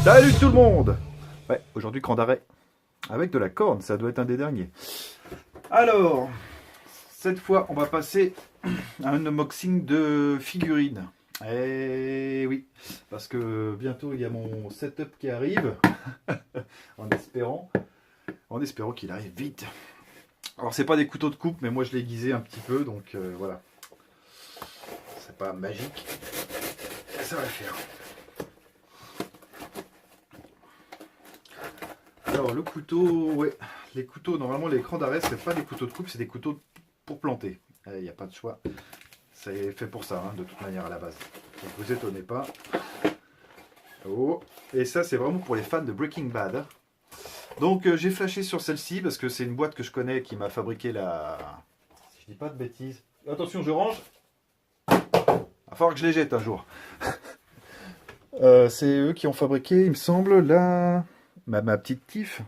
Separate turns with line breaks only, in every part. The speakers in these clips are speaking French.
Salut tout le monde. Ouais, aujourd'hui cran d'arrêt. Avec de la corne, ça doit être un des derniers. Alors, cette fois, on va passer à un unboxing de figurines. Eh oui, parce que bientôt il y a mon setup qui arrive, en espérant qu'il arrive vite. Alors c'est pas des couteaux de coupe, mais moi je l'ai aiguisé un petit peu, donc voilà. C'est pas magique, ça va le faire. Alors le couteau, ouais, les couteaux, normalement les crans d'arrêt, c'est pas des couteaux de coupe, c'est des couteaux pour planter. Il n'y a pas de choix. C'est fait pour ça, hein, de toute manière à la base. Donc vous étonnez pas. Oh. Et ça c'est vraiment pour les fans de Breaking Bad. Donc j'ai flashé sur celle-ci parce que c'est une boîte que je connais qui m'a fabriqué la... Si je dis pas de bêtises. Attention, je range. Il va falloir que je les jette un jour. C'est eux qui ont fabriqué, il me semble, ma petite Tiff.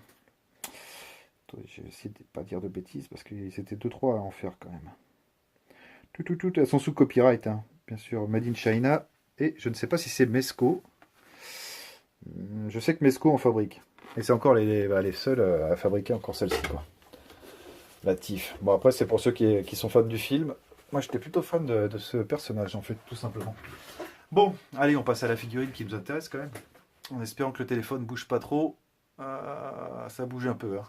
Je vais essayer de ne pas dire de bêtises parce qu'ils étaient 2-3 à en faire quand même. Tout, elles sont sous copyright, hein. Bien sûr, Made in China. Et je ne sais pas si c'est Mesco. Je sais que Mesco en fabrique. Et c'est encore les seuls à fabriquer encore celle-ci, quoi. La Tiff. Bon, après, c'est pour ceux qui sont fans du film. Moi, j'étais plutôt fan de ce personnage, en fait, tout simplement. Bon, allez, on passe à la figurine qui nous intéresse quand même. En espérant que le téléphone bouge pas trop. Ça bouge un peu, hein.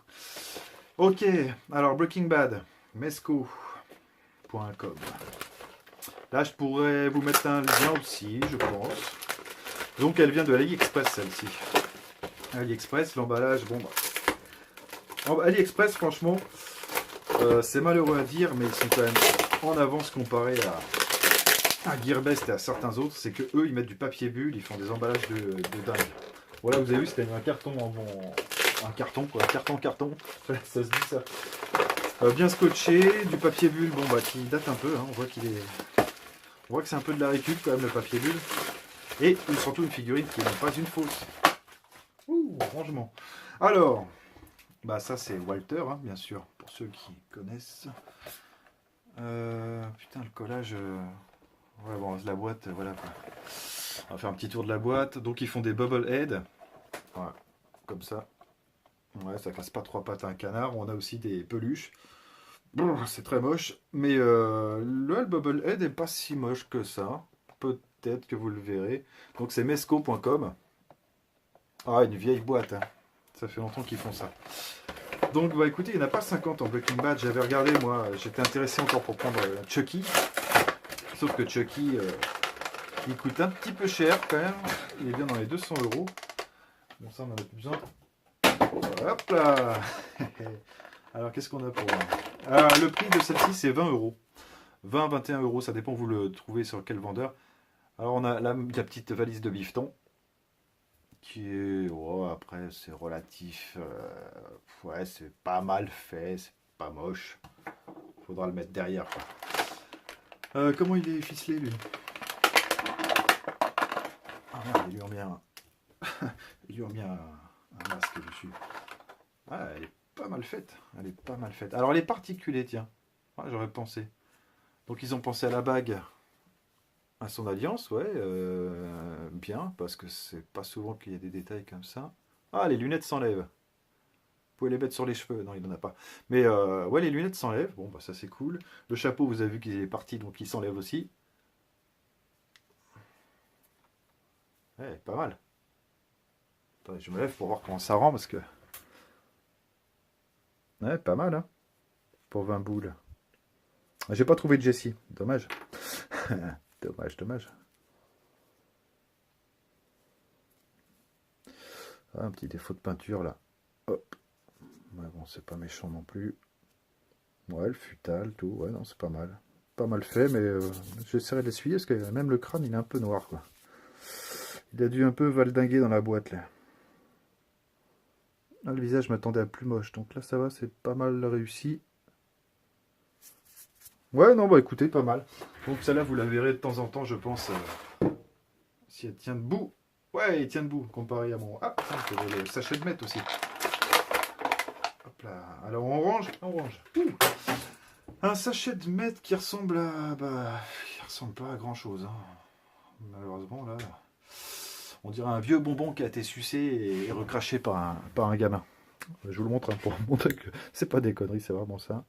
Ok, alors Breaking Bad, mesco.com. Là, je pourrais vous mettre un lien aussi, je pense. Donc, elle vient de AliExpress, celle-ci. AliExpress, l'emballage, bon, bah. AliExpress, franchement, c'est malheureux à dire, mais ils sont quand même en avance comparé à Gearbest et à certains autres. C'est que eux, ils mettent du papier bulle, ils font des emballages de dingue. Voilà, vous avez vu, c'était un carton un carton, quoi, carton, ça se dit ça. Bien scotché, du papier bulle, bon bah qui date un peu, hein, on voit que c'est un peu de la récup quand même le papier bulle. Et surtout une figurine qui n'est pas une fausse. Ouh, rangement. Alors, bah ça c'est Walter, hein, bien sûr, pour ceux qui connaissent. Putain, le collage... Ouais, bon, la boîte, voilà quoi. On va faire un petit tour de la boîte. Donc ils font des bubble head. Voilà, comme ça. Ouais, ça casse pas trois pattes à un canard. On a aussi des peluches. Bon, c'est très moche. Mais le bubble head est pas si moche que ça. Peut-être que vous le verrez. Donc c'est mesco.com. Ah, une vieille boîte, hein. Ça fait longtemps qu'ils font ça. Donc bah écoutez, il n'y en a pas 50 en Breaking Bad. J'avais regardé, moi, j'étais intéressé encore pour prendre Chucky. Sauf que Chucky, il coûte un petit peu cher quand même. Il est bien dans les 200 €. Bon, ça, on n'en a plus besoin. Hop là. Alors, qu'est-ce qu'on a pour... le prix de celle-ci, c'est 20 €. 20, 21 €, ça dépend, vous le trouvez sur quel vendeur. Alors, on a la petite valise de bifton. Qui est... Oh, après, c'est relatif. Ouais, c'est pas mal fait, c'est pas moche. Faudra le mettre derrière, quoi. Comment il est ficelé, lui? Ah merde, il lui en vient un masque dessus. Ah, elle est pas mal faite. Elle est pas mal faite. Alors, elle est particulée, tiens. Ouais, j'aurais pensé. Donc, ils ont pensé à la bague, à son alliance, ouais. Bien, parce que c'est pas souvent qu'il y a des détails comme ça. Ah, les lunettes s'enlèvent. Vous pouvez les mettre sur les cheveux. Non, il n'en a pas. Mais ouais, les lunettes s'enlèvent. Bon, bah ça c'est cool. Le chapeau, vous avez vu qu'il est parti, donc il s'enlève aussi. Ouais, pas mal. Attendez, je me lève pour voir comment ça rend, parce que... Ouais, pas mal, hein. Pour 20 boules. J'ai pas trouvé de Jessie. Dommage. Dommage. Ah, un petit défaut de peinture, là. Hop. Ouais, bon, c'est pas méchant non plus. Ouais, le futal, tout. Ouais, non, c'est pas mal. Pas mal fait, mais j'essaierai de l'essuyer, parce que même le crâne, il est un peu noir, quoi. Il a dû un peu valdinguer dans la boîte, là. Là, le visage m'attendait à plus moche, donc là, ça va, c'est pas mal réussi. Ouais, non, bah écoutez, pas mal. Donc celle-là, vous la verrez de temps en temps, je pense, si elle tient debout. Ouais, il tient debout, comparé à mon... Ah, le sachet de mètre aussi. Hop là. Alors, on range. Ouh. Un sachet de mètre qui ressemble à... Bah, il ressemble pas à grand-chose, hein. Malheureusement, là... On dirait un vieux bonbon qui a été sucé et recraché par un gamin. Je vous le montre pour montrer que c'est pas des conneries, c'est vraiment ça.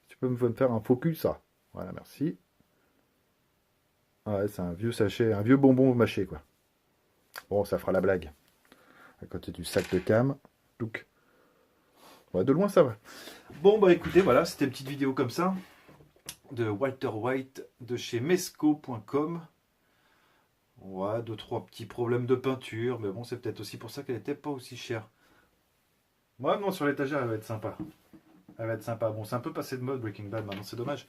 Tu peux me faire un focus, ça. Voilà, merci. Ouais, c'est un vieux sachet, un vieux bonbon mâché, quoi. Bon, ça fera la blague. À côté du sac de cam. Look. Ouais, de loin, ça va. Bon, bah écoutez, voilà, c'était une petite vidéo comme ça. De Walter White de chez Mesco.com. Ouais, 2-3 petits problèmes de peinture. Mais bon, c'est peut-être aussi pour ça qu'elle n'était pas aussi chère. Ouais, non, sur l'étagère, elle va être sympa. Elle va être sympa. Bon, c'est un peu passé de mode Breaking Bad maintenant, c'est dommage.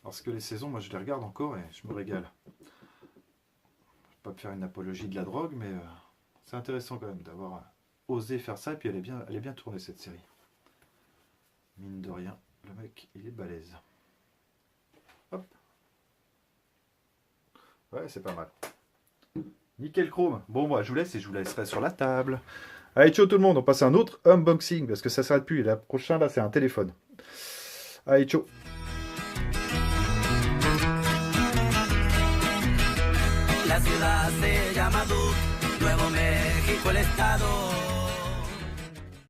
Parce que les saisons, moi, je les regarde encore et je me régale. Je vais pas me faire une apologie de la drogue, mais c'est intéressant quand même d'avoir osé faire ça. Et puis elle est bien tournée, cette série. Mine de rien, le mec, il est balèze. Hop. Ouais, c'est pas mal. Nickel chrome. Bon, moi, je vous laisse et je vous laisserai sur la table. Allez, ciao tout le monde, on passe à un autre unboxing parce que ça s'arrête plus. Et la prochaine, là, c'est un téléphone. Allez, ciao.
La ciudad se llama Duke, Nuevo México el estado.